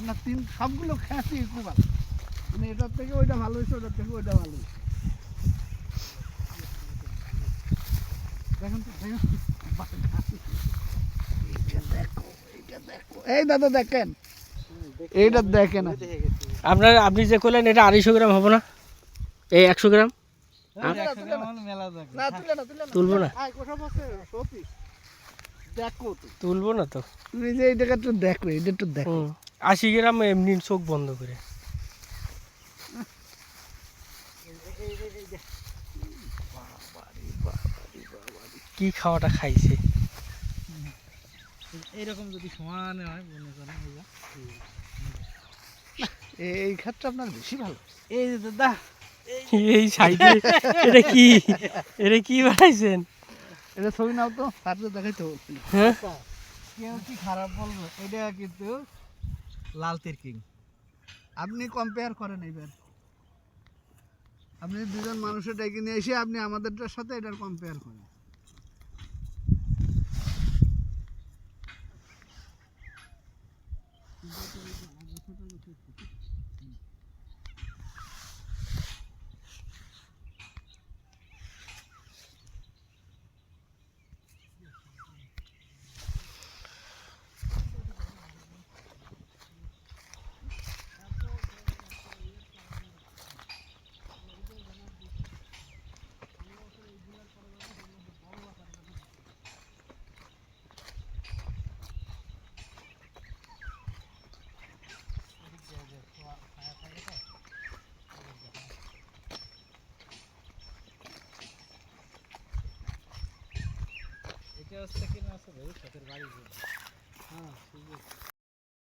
আপনার সবগুলো খেয়াছি খুব ভালো, মানে এটার থেকে ওইটা ভালো হয়েছে, ওটার থেকে ওইটা ভালো হয়েছে। দেখেন তো, এই দাদা দেখেন, এইটা দেখেন। আপনি যে করলেন এটা 250 গ্রাম হবে না? এই 100 গ্রাম তুলবো না, তুলবো না তো। তুমি যে এইটাকে একটু দেখো, এটা একটু দেখো। 80 গ্রাম এমনি চোখ বন্ধ করে। কি খাওয়াটা খাইছে। এইরকম যদি সমানে হয় মনে করেন এই ক্ষেত্রে আপনার বেশি ভালো। এই যে দাদা এই সাইডে এটা কি বানাইছেন? এটা ছবি নাও তো, তারপরে দেখাইতে হবে। হ্যাঁ কেউ কি খারাপ বলবো, এটা কিন্তু লাল তিরকিং। আপনি কম্পেয়ার করেন এইবার, আপনি দুজন মানুষের ডেকে নিয়ে এসে আপনি আমাদেরটার সাথে এটার কম্পেয়ার করেন। এটা হচ্ছে কিনা আছে ভবিষ্যতের বাড়ি। হ্যাঁ ঠিক আছে।